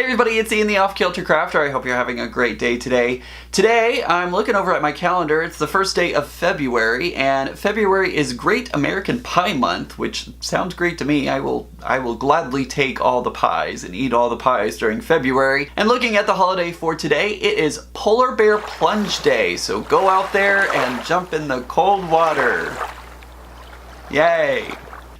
everybody, it's Ian the Off Kilter Crafter. I hope you're having a great day today. Today, I'm looking over at my calendar. It's the first day of February, and February is Great American Pie Month, which sounds great to me. I will gladly take all the pies and eat all the pies during February. And looking at the holiday for today, it is Polar Bear Plunge Day, so go out there and jump in the cold water. Yay!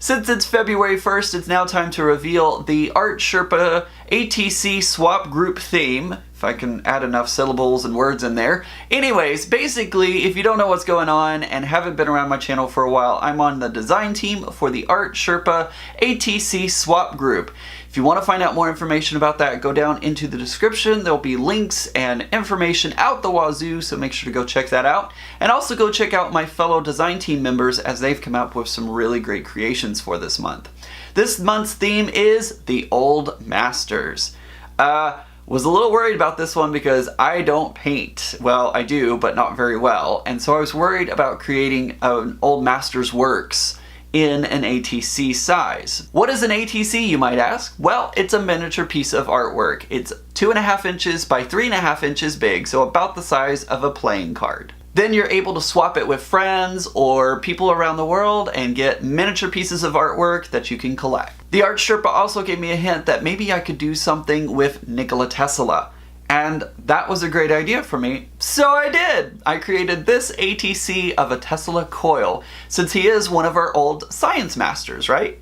Since it's February 1st, it's now time to reveal the Art Sherpa ATC swap group theme, if I can add enough syllables and words in there. Anyways, basically, if you don't know what's going on and haven't been around my channel for a while, I'm on the design team for the Art Sherpa ATC swap group. If you want to find out more information about that, go down into the description. There'll be links and information out the wazoo, so make sure to go check that out. And also go check out my fellow design team members as they've come up with some really great creations for this month. This month's theme is the Old Masters. Was a little worried about this one because I don't paint. Well, I do, but not very well. And so I was worried about creating an Old Masters works in an ATC size. What is an ATC, you might ask? Well, it's a miniature piece of artwork. It's 2.5 inches by 3.5 inches big, so about the size of a playing card. Then you're able to swap it with friends or people around the world and get miniature pieces of artwork that you can collect. The Art Sherpa also gave me a hint that maybe I could do something with Nikola Tesla. And that was a great idea for me, so I did! I created this ATC of a Tesla coil, since he is one of our old science masters, right?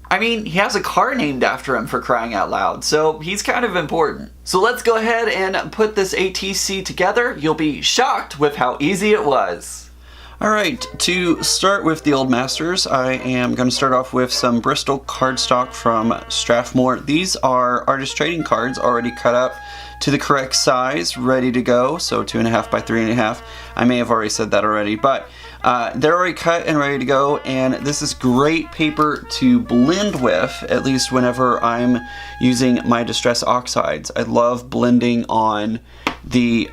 I mean, he has a car named after him, for crying out loud, so he's kind of important. So let's go ahead and put this ATC together. You'll be shocked with how easy it was. Alright, to start with the Old Masters, I am going to start off with some Bristol cardstock from Strathmore. These are artist trading cards already cut up to the correct size, ready to go, so 2.5 by 3.5. I may have already said that already, but they're already cut and ready to go, and this is great paper to blend with, at least whenever I'm using my distress oxides. I love blending on the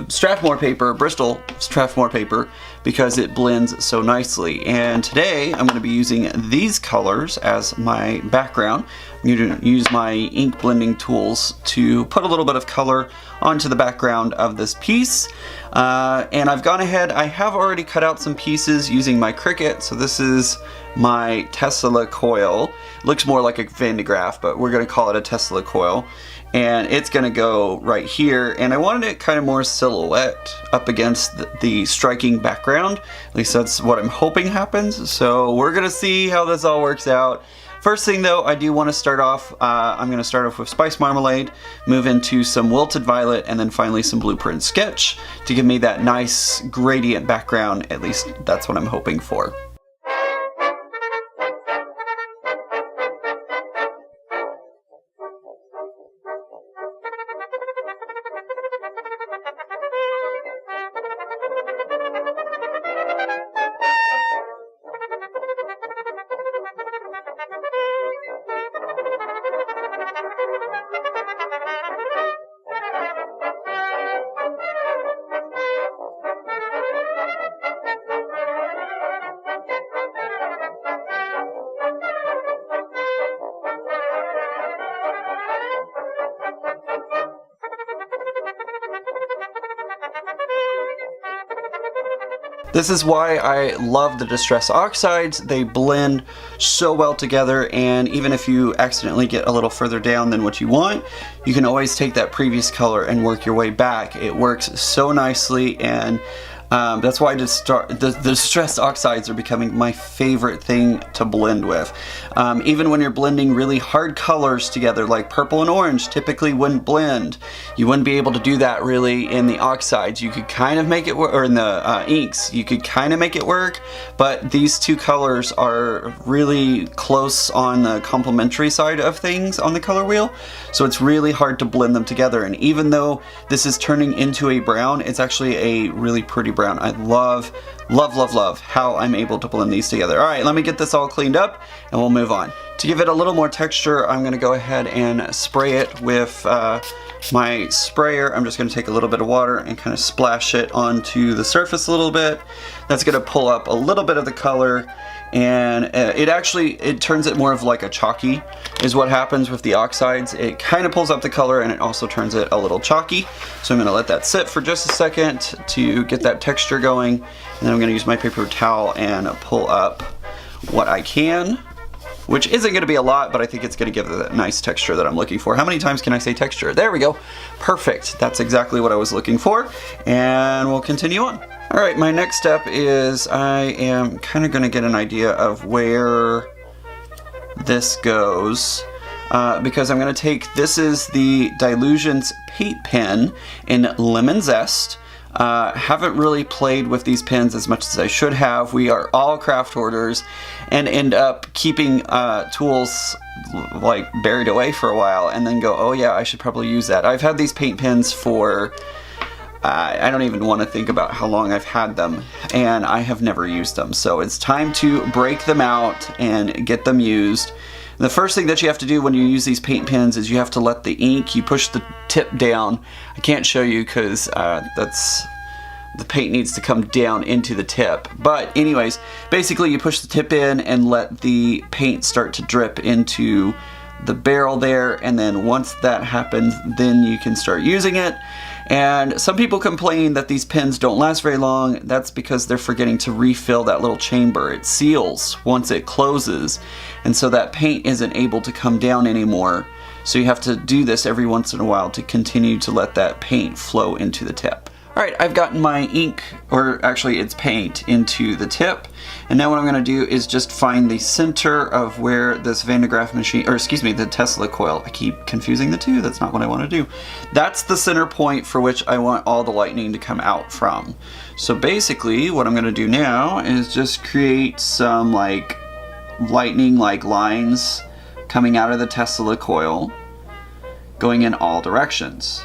Strathmore paper, Bristol Strathmore paper, because it blends so nicely. And today I'm going to be using these colors as my background. I'm going to use my ink blending tools to put a little bit of color onto the background of this piece. And I've gone ahead, I have already cut out some pieces using my Cricut. So this is my Tesla coil. It looks more like a Van de Graaff, but we're going to call it a Tesla coil. And it's going to go right here, and I wanted it kind of more silhouette up against the striking background. At least that's what I'm hoping happens, so we're going to see how this all works out. First thing though, I do want to start off, I'm going to start off with Spice Marmalade, move into some Wilted Violet, and then finally some Blueprint Sketch to give me that nice gradient background. At least that's what I'm hoping for. This is why I love the Distress Oxides. They blend so well together, and even if you accidentally get a little further down than what you want, you can always take that previous color and work your way back. It works so nicely, and that's why the Distress Oxides are becoming my favorite thing to blend with. Even when you're blending really hard colors together, like purple and orange typically wouldn't blend. You wouldn't be able to do that really in the oxides. You could kind of make it work, or in the inks, you could kind of make it work, but these two colors are really close on the complementary side of things on the color wheel, so it's really hard to blend them together. And even though this is turning into a brown, it's actually a really pretty brown. I love how I'm able to blend these together. Alright, let me get this all cleaned up and we'll move on. To give it a little more texture, I'm going to go ahead and spray it with my sprayer. I'm just going to take a little bit of water and kind of splash it onto the surface a little bit. That's going to pull up a little bit of the color, and it turns it more of like a chalky is what happens with the oxides. It kind of pulls up the color, and it also turns it a little chalky. So I'm going to let that sit for just a second to get that texture going, and then I'm going to use my paper towel and pull up what I can, which isn't going to be a lot, but I think it's going to give it that nice texture that I'm looking for. How many times can I say texture? There we go. Perfect. That's exactly what I was looking for, and we'll continue on. All right, my next step is I am kind of going to get an idea of where this goes, because I'm going to take, this is the Dylusions paint pen in Lemon Zest. Haven't really played with these pens as much as I should have. We are all craft hoarders and end up keeping tools like buried away for a while and then go, oh yeah, I should probably use that. I've had these paint pens for I don't even want to think about how long I've had them, and I have never used them. So it's time to break them out and get them used. The first thing that you have to do when you use these paint pens is you have to let the ink, you push the tip down. I can't show you because the paint needs to come down into the tip. But anyways, basically you push the tip in and let the paint start to drip into the barrel there, and then once that happens, then you can start using it. And some people complain that these pens don't last very long. That's because they're forgetting to refill that little chamber. It seals once it closes, and so that paint isn't able to come down anymore. So you have to do this every once in a while to continue to let that paint flow into the tip. Alright, I've gotten my ink, or actually it's paint, into the tip. And now what I'm going to do is just find the center of where this Van de Graaff machine, or excuse me, the Tesla coil. I keep confusing the two. That's not what I want to do. That's the center point for which I want all the lightning to come out from. So basically what I'm going to do now is just create some like lightning-like lines coming out of the Tesla coil, going in all directions.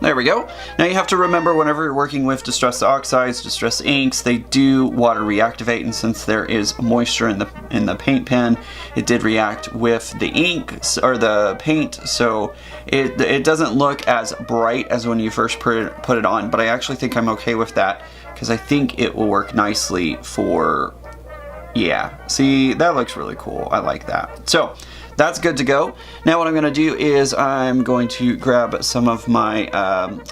There we go. Now you have to remember, whenever you're working with distressed oxides, distressed inks, they do water reactivate, and since there is moisture in the paint pen, it did react with the ink or the paint, so it doesn't look as bright as when you first put it on. But I actually think I'm okay with that because I think it will work nicely for, yeah. See, that looks really cool. I like that. So that's good to go. Now what I'm going to do is I'm going to grab some of my,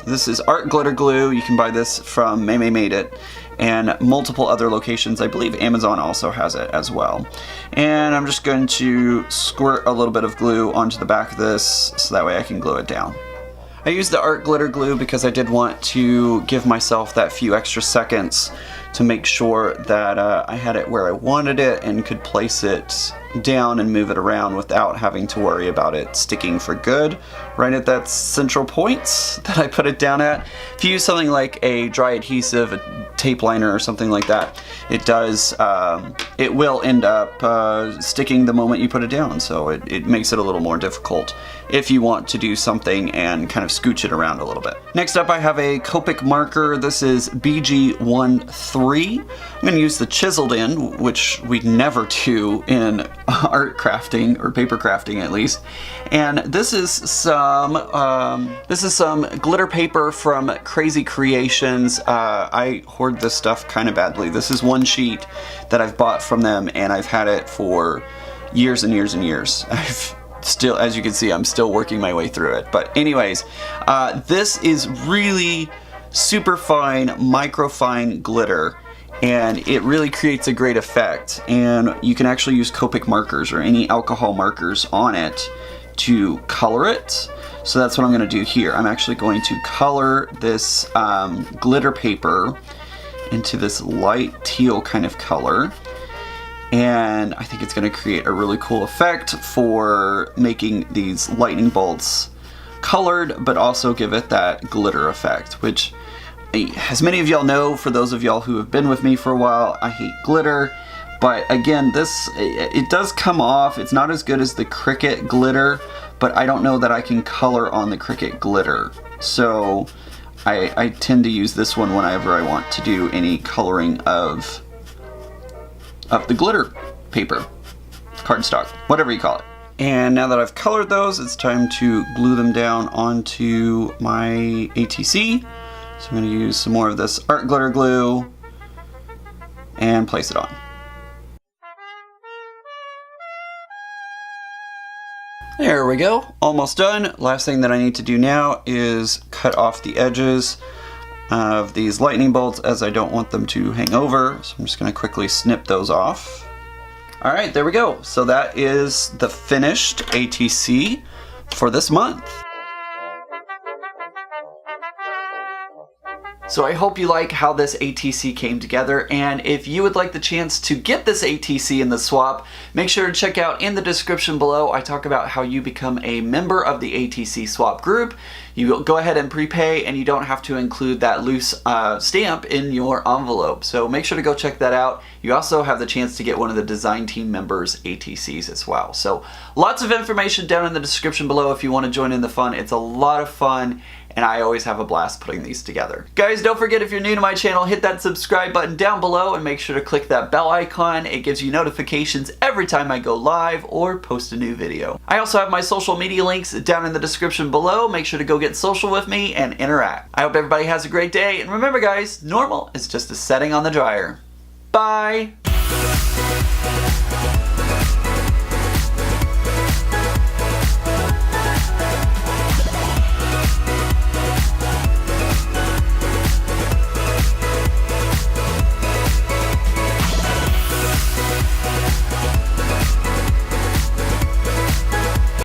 this is Art Glitter Glue. You can buy this from May Made It, and multiple other locations. I believe Amazon also has it as well. And I'm just going to squirt a little bit of glue onto the back of this so that way I can glue it down. I used the Art Glitter Glue because I did want to give myself that few extra seconds to make sure that I had it where I wanted it and could place it down and move it around without having to worry about it sticking for good right at that central point that I put it down at. If you use something like a dry adhesive, a tape liner or something like that, it does, it will end up sticking the moment you put it down, so it makes it a little more difficult if you want to do something and kind of scooch it around a little bit. Next up I have a Copic marker. This is BG13. I'm going to use the chiseled end, which we never do in art crafting, or paper crafting at least. And this is some glitter paper from Crazy Creations. I hoard this stuff kind of badly. This is one sheet that I've bought from them, and I've had it for years and years and years. Still, as you can see, I'm still working my way through it. But anyways, this is really super fine, microfine glitter, and it really creates a great effect. And you can actually use Copic markers or any alcohol markers on it to color it. So that's what I'm going to do here. I'm actually going to color this glitter paper into this light teal kind of color. And I think it's going to create a really cool effect for making these lightning bolts colored, but also give it that glitter effect, which, as many of y'all know, for those of y'all who have been with me for a while, I hate glitter. But again, it does come off. It's not as good as the Cricut glitter, but I don't know that I can color on the Cricut glitter. So I tend to use this one whenever I want to do any coloring of the glitter paper, cardstock, whatever you call it. And now that I've colored those, it's time to glue them down onto my ATC. So I'm going to use some more of this art glitter glue and place it on. There we go, almost done. Last thing that I need to do now is cut off the edges of these lightning bolts, as I don't want them to hang over. So I'm just going to quickly snip those off. All right, there we go. So that is the finished ATC for this month. So I hope you like how this ATC came together, and if you would like the chance to get this ATC in the swap, make sure to check out in the description below. I talk about how you become a member of the ATC swap group. You go ahead and prepay, and you don't have to include that loose stamp in your envelope. So make sure to go check that out. You also have the chance to get one of the design team members' ATCs as well. So lots of information down in the description below if you want to join in the fun. It's a lot of fun, and I always have a blast putting these together. Guys, don't forget, if you're new to my channel, hit that subscribe button down below and make sure to click that bell icon. It gives you notifications every time I go live or post a new video. I also have my social media links down in the description below. Make sure to go get social with me and interact. I hope everybody has a great day, and remember guys, normal is just a setting on the dryer. Bye!